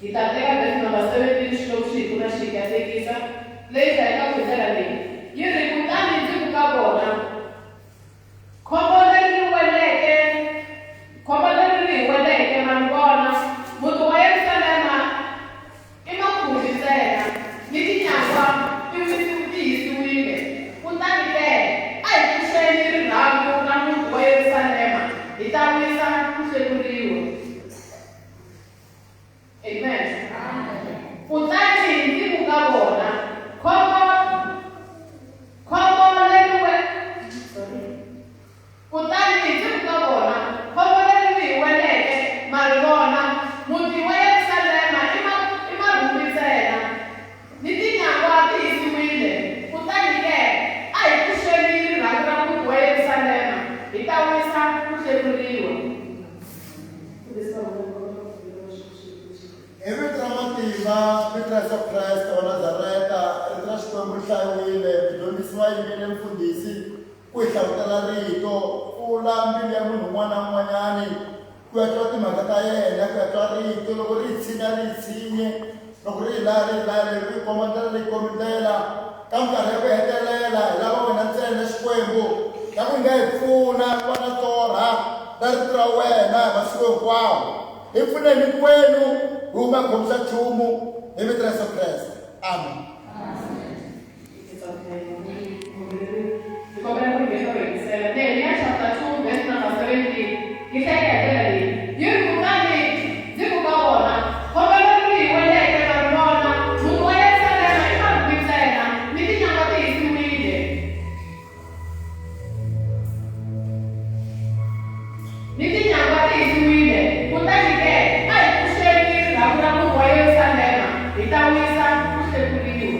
Hi ta teka verse number 17 xihloko xi hi pfuna xi hi katekisa leyi hlayekaka hi ndlela leyi yi ri kutani ndzi ku ka vona khombo leri ri hi weleke ma mi vona muti wa Yerusalema i makhumbi ntsena ni tinyangwa ti yisiwile kutani ke a hi pfuxeni rirhandzu na muti wa Yerusalema hi ta wisa ku hlekuriwa. Amen. Kutani ndzi ku ka vona kutani ndzi ku ka vona khombo leri hi weleke ma ri vona muti wa Yerusalema i marhumbi ntsena ni tinyangwa ti yisiwile kutani ke a hi pfuxeni rirhandzu ra muti wa Yerusalema hi ta wisa ku hlekuriwa. Hi vito ra matimba, vito ra Yesu Kreste wa Nazareta, rito ra Xikwembu ri hlayiwile, mudyondzisi wa yimele mfundhisi ku hi hlavutela rito, pfula mbilu ya munhu un'wana na un'wanyani ku ya twa timhaka ta yena, ku ya twa rito loko ri hi tshinya ri hi tshinye, loko ri hi laya ri hi komba ndlela ri hi kombi ndlela ka minkarhi ya ku hetelela hi lava wena ntsena Xikwembu na ku hi nga hi pfuna ku va na torha na rito ra wena hi masiku hinkwawo. Hi pfuneni hinkwenu hi huma khomisa nchumu hi vito ra Yesu Kreste. Amen. Nehemiah chapter 2 verse number 17 hi hlaya hi ndlela leyi yi ri kutani ndzi ku ka vona khombo leri hi weleke ma ri vona muti wa Yerusalema i marhumbi ntsena ni tinyangwa ti yisiwile kutani ke a hi pfuxeni rirhandzu ra muti wa Yerusalema hi ta wisa ku hlekuriwa.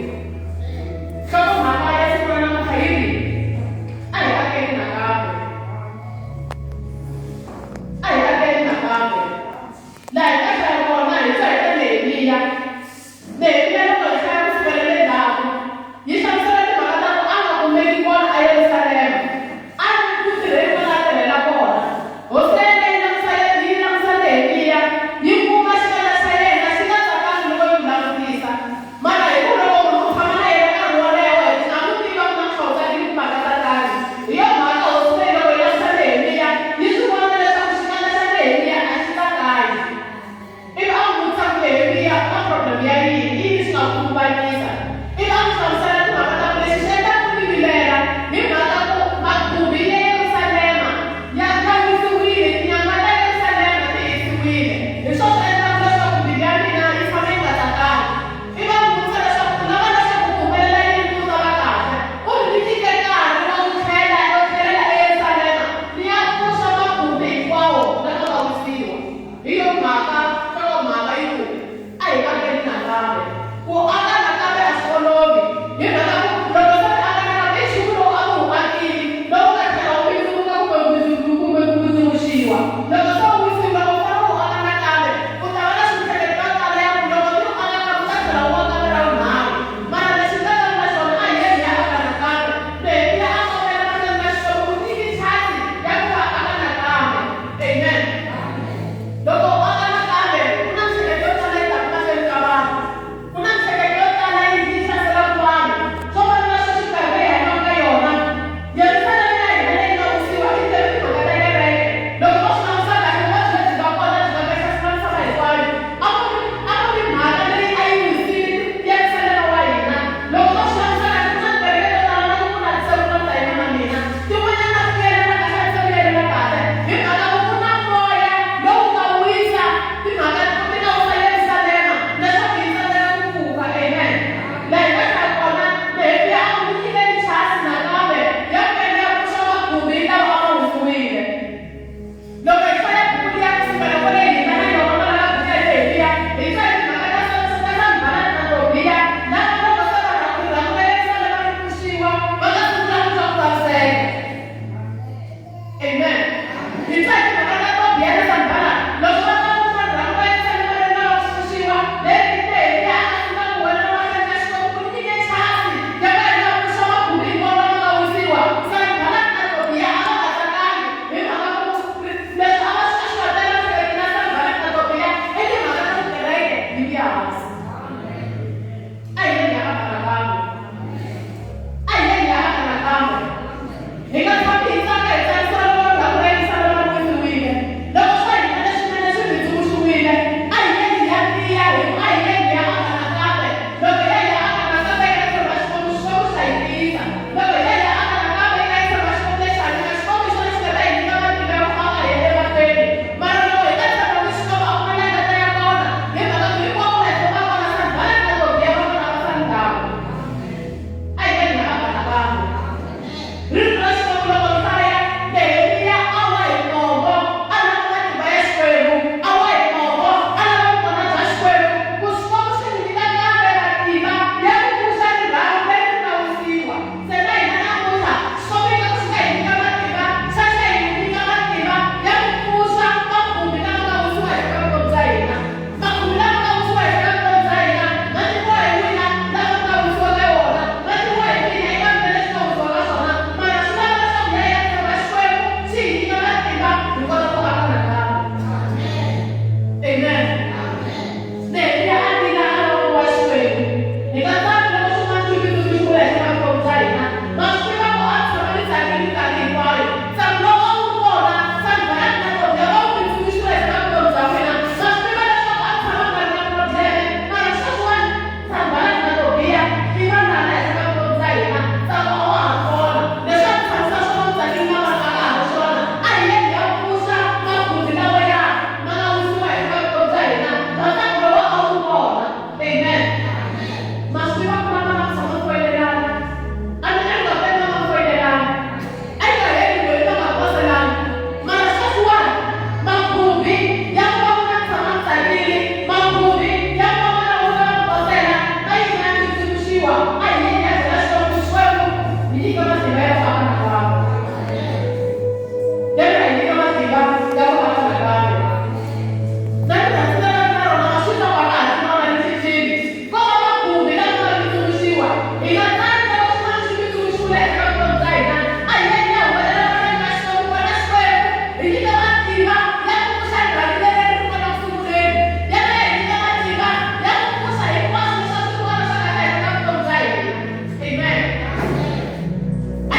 Ai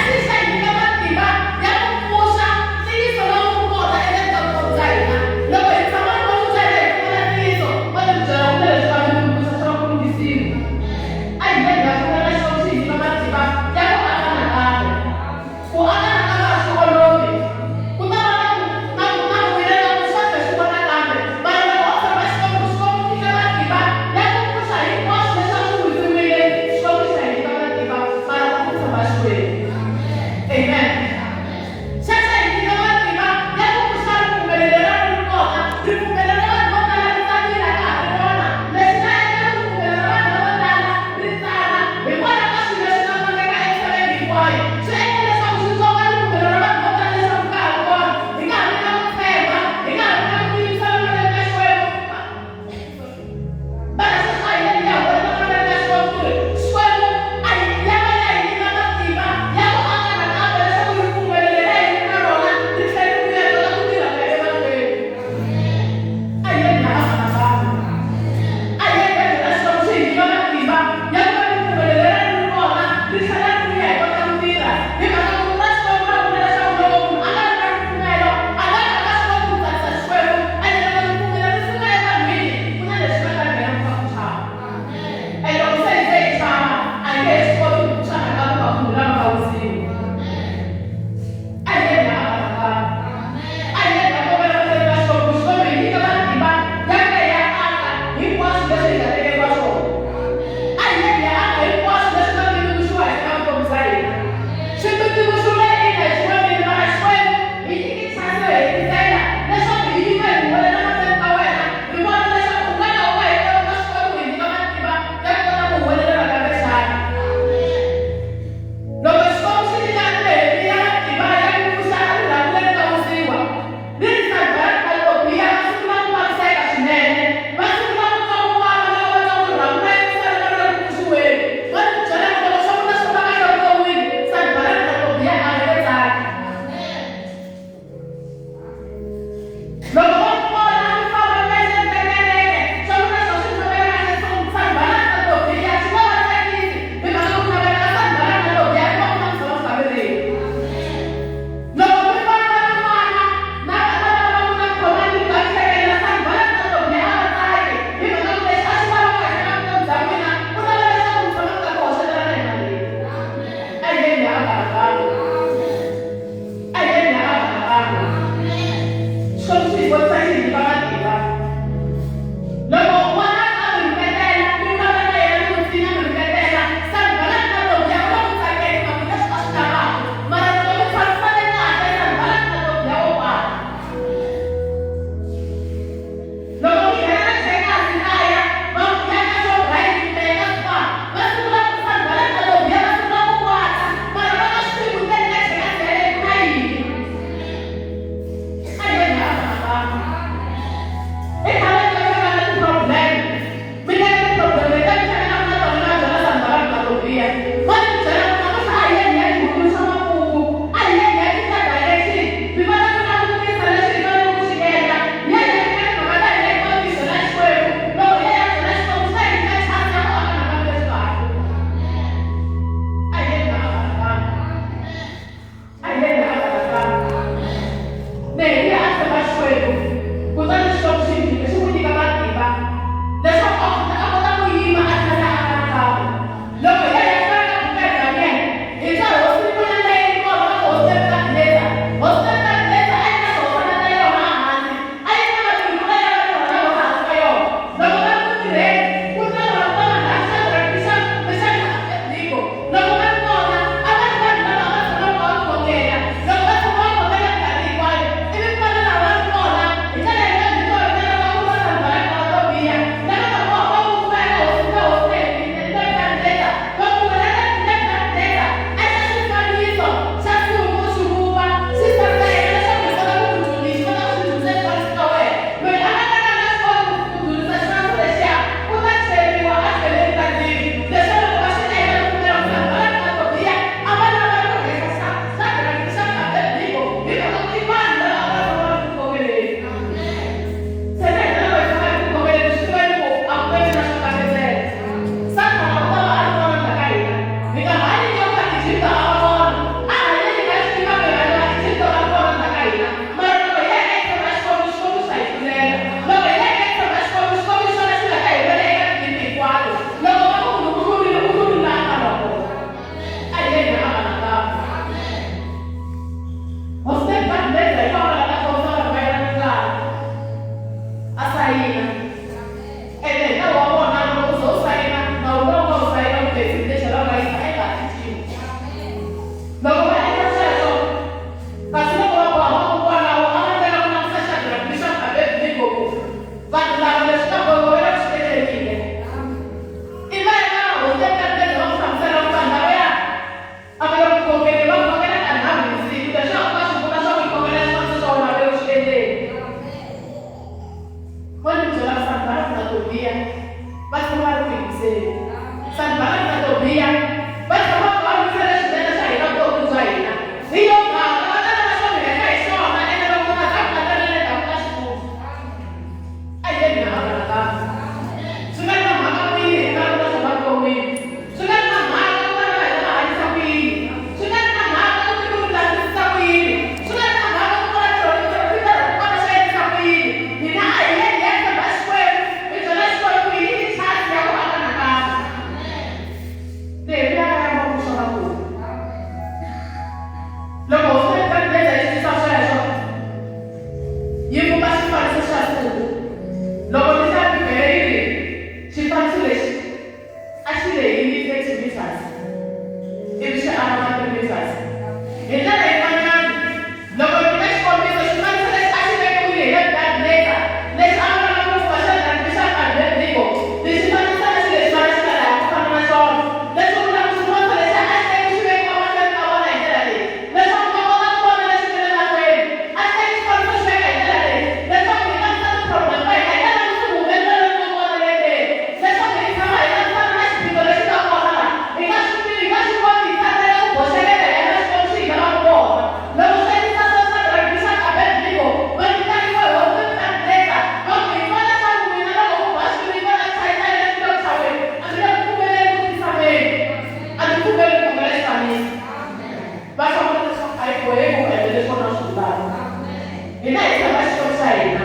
hina hi tshama xikolo xa hina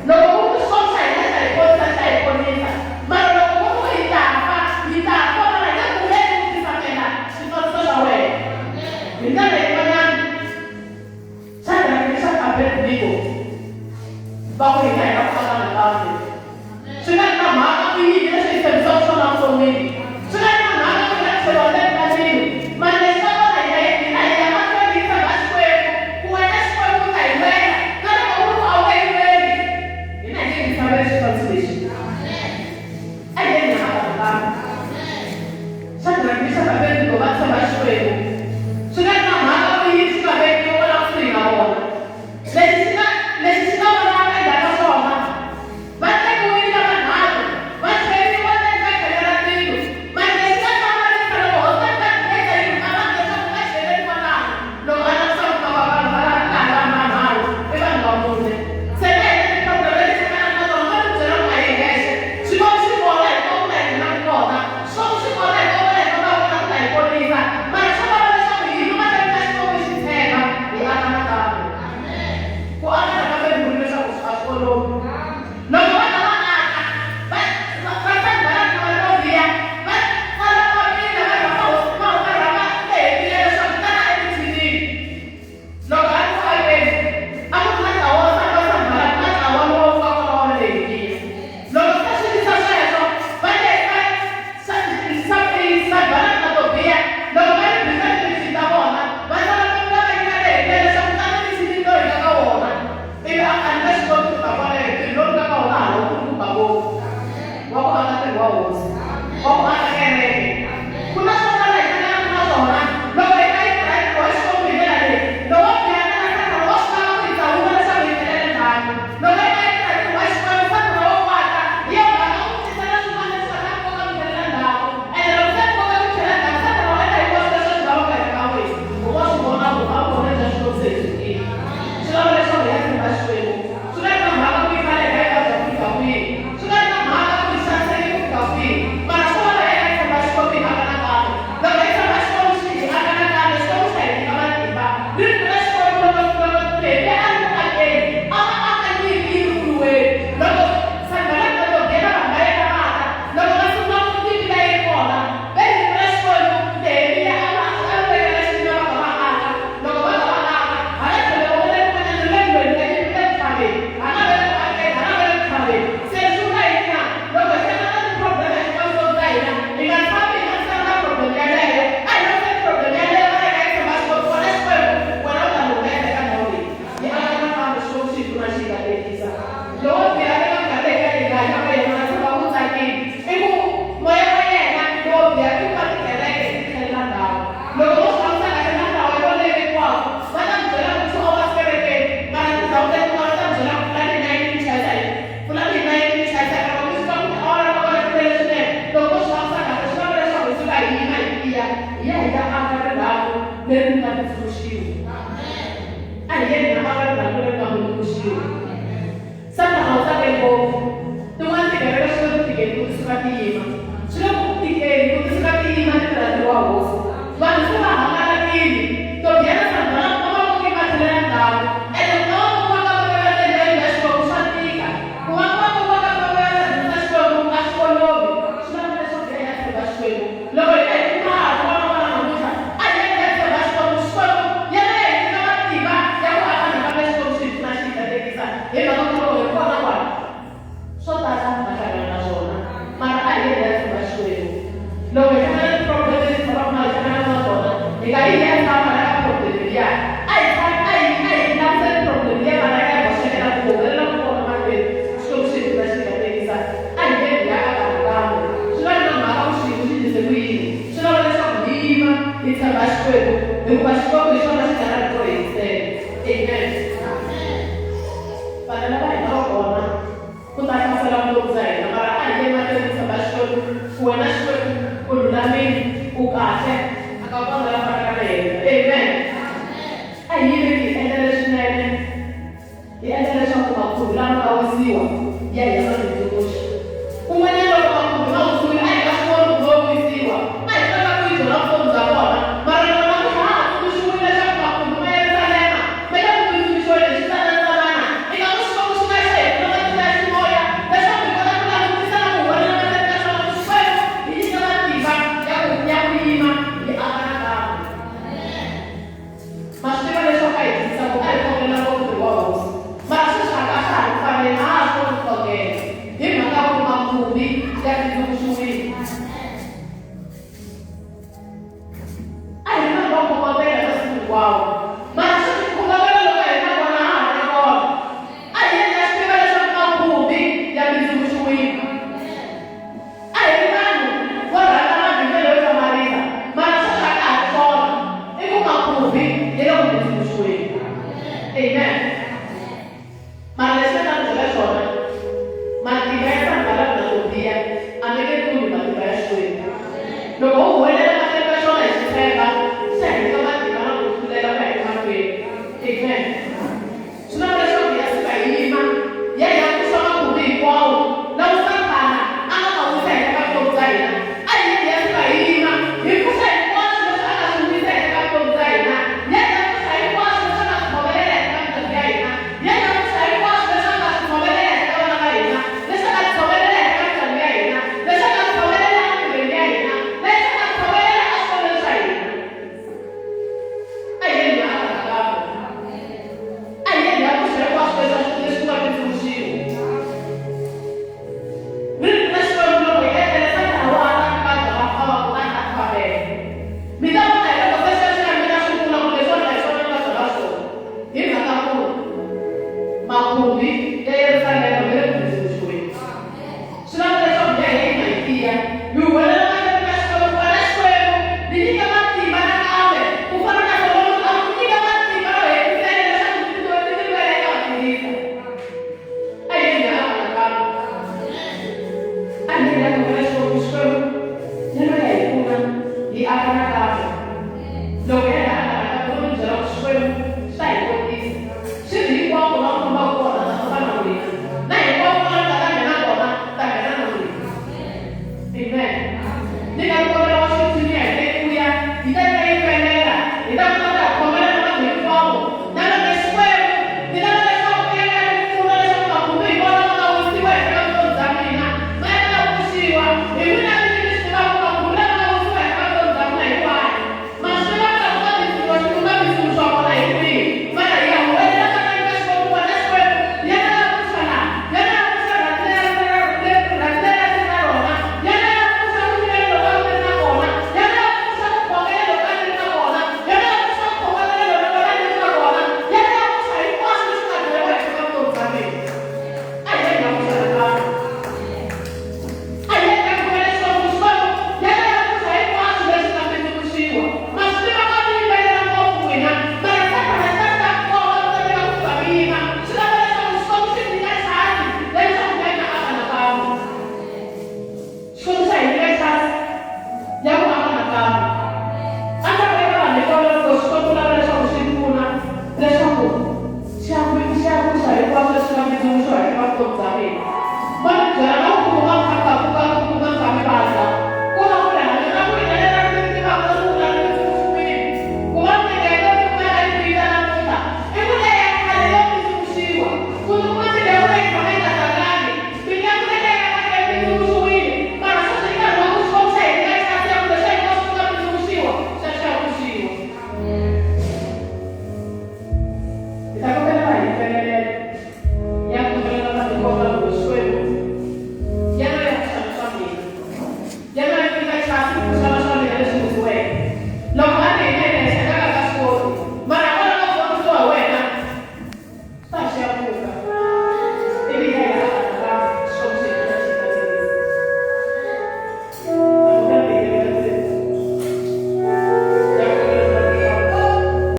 loko ku ri xikolo xa hina xa hi ponisa xa hi ponisa mara loko ku ri hi ta fa kona hi nga pfumeli ku tisamela xitsoniso xa wena hi ndlela yin'wanyana xana xa Abednego va ku hi nga hi nga pfumala nakambe swi nga ri na mhaka ku yini leswi hi tshembisaka swona vuton'wini swi nga ri na mhaka ku hi nga tlhelo wa lembalini mara lexi va kona hina hi ya mahlweni hi tshemba Xikwembu ku wena Xikwembu u ta hi lwela na loko ku ri ku a wu nge hi lweli hina hi nge hi tshameli xifaniso lexi a hi yeni hi nga Shadrach, Meshach, Abednego va tshemba Xikwembu swi nga ri na mhaka ku yini xi nga vekiwa wala kusuhi na vona lexi xi nga vonaka endzhaku ka swona va tekiwile na vanharhu va cheriwa eka khele ra tilo mara lexi nga hlamarisa loko hosi eka yini va vanga leswaku va cheleni kwalano loko a langusa ku va karhi va manharhu i vanhu va mune se na hina tiprobleme leti hlanganaka na tona va ti byela ku a hi hexe swikomu swi kona hi komu na hina ku kona swikomu swi kona hi komu na hina va vona ku ta hi ponisa mara swi vona leswaku hina mahlweni ka xikomu xi tshemba hi aka nakambe ku aka nakambe ni vuli leswaku a swi olovi loko vana va aka va tsandzana na vanhu vo biha va tsala papila va rhamba ehetile leswaku tana emithinini loko a ri ku akeni a ku ri na ntlawa wa Sanbalati na ntlawa lowu nga kona wa Nehemiya loko swi ta swivisa sweswo va le ka Sanbalati na Tobiya loko va ri bisa timintsu ta vona va tsala papila va nyika Nehemiya leswaku tana emithinini lowu hi nga ka wona ivi a nga swi koti ku ta vona hi lowu nga ka wona hala ku kulukumba ngopfu wa ku aka ntirho wa hosi wa ku aka kereke ku na swin'wana hi hlanganaka na swona loko hi nga yi tirha ntirho wa Xikwembu hi ndlela leyi lowo bihana na Satana wa swi lava ku hi tsavula leswaku hi hetelele ndzhaku loko hi nga yi tirha ntirho wa Xikwembu Satana wo kwata hi yo mhaka u tisela swin'wana leswi nga ta nkoka ku tlhelela ndzhaku ende loko se nkoka ku tlhelela ndzhaku Satana wa endla hinkwaswo leswi swi lavaka hi ka wena u wa swi vona ku a vona leswi Xikwembu se hi swi tiva swi lava leswaku hi ya tshemba Xikwembu swi nga ri na mhaka ku yi fana hi nga yi vabya ku fika kwihi swi nga ri na mhaka ku yi xaniseke ku fika kwihi mara swi lava hi ya tshemba Xikwembu hi aka nakambe loko hi tshemba Xikwembu hi aka nakambe Xikwembu xa hi nyika matimba ri na Xikwembu loko Nehemiya a ri ku akeni a va aka nyimpi yi ri kuluweni loko Sanbalati na Tobiya na vanhu va yena va ta loko va sungula ku nyimpi leyi ri kona va hi nyika Xikwembu Nehemiya a vekela xina va kha va aka loko va kha va aka hala tlhelo va le kun'wanyana le ndlwini ka nyimpi le ku tshambeni hala va le ku akeni hala va le ku tshambeni se swi vula hina loko hi hlangana na tiprobleme exikolweni ta hina hi nga tshami hi nga tsala na problem yaleyo a hi languti problem yaleyo va eka hi tshemba Xikwembu wena Xikwembu wena u ta ni humesa eka ndhawu leyi hi aka nakambe Xikwembu xi hi pfuna xi hi katekisa lowo biha eka minkarhi leyi ka hi nga hanyaka yena na tshemba ku tsakini i ku moya wa yena lowo biha i ku va tikereke ti tlhelela ndhawu loko vo swi hlamusela kahle na ndhawu yo leyi vekiwaka va ta mi byela ku tshova va sikerekeni mara tindhawu leti va ta mi byela ku fulani na yini mi chayisa yini fulani na yini mi chayisa yini loko mi suka ku tiawara va vona tele swinene loko vo swi hlamusela kahle swi lava leswaku hi suka hi yima hi tiya hi ya hi ya aka rirhandzu leri nga tumbuluxiwa a hi yeni hi aka rirhandzu leri nga tumbuluxiwa Satana u tsake ngopfu tin'wana tikereke swi le ku tikeni ku ti suka ti yima swi le ku tikeni ku ti suka ti yima ti tirha ntirho wa hosi vanhu se va hangalakile Tobiya na Sanbalati va va ku va tlhelela ndzhaku ende ku va ku va ka va endleni ya Xikwembu swa tika ku va ka va tirhisa Xikwembu a swi olovi swi lava leswaku hi ya tshemba Xikwembu loko hi ta hi kuma ha ku vona vona namuntlha a hi ya tshemba Xikwembu Xikwembu ya le hi nyika matimba ya ku aka nakambe Xikwembu xi hi pfuna xi hi katekisa hi mhaka ku loko hi kona kwala swo tala va hlangana na swona mara a hi ya tshemba Xikwembu loko hi hlangana na problem leti va ku na hi hlangana na tona hi nga yi ya tshama eka problem liya a hi langutiseni problem liya mara ya boxekela ku humelela ku kona mahlweni Xikwembu xi hi pfuna xi hi katekisa a hi nge hi ya aka nakambe swi nga ri na mhaka ku xiyimo xi ndlise ku yini swi lava leswaku hi yima hi tshemba Xikwembu hikuva Xikwembu hi xona xi nga na rito hi amen vanhu lava hi nga kona ku ta hlasela vutomi bya hina mara a hi le mahlweni tshemba Xikwembu ku wena Xikwembu u lulamile u kahle a ka vona lava fanaka na yena amen a hi yimi hi endla leswinene hi endla leswaku makhumbi lama nga wisiwa ya hi yasa titsundzuxa kun'wanyana loko makhumbi ma wisiwile a hi nga swi voni ku lo wisiwa a hi kota ku yi byela vutomi bya vona mara loko namuntlha ha ha tsundzuxiwile leswaku makhumbi ma Yerusalema ma le ku tsundzuxiweni hi switsanatsanana Amen.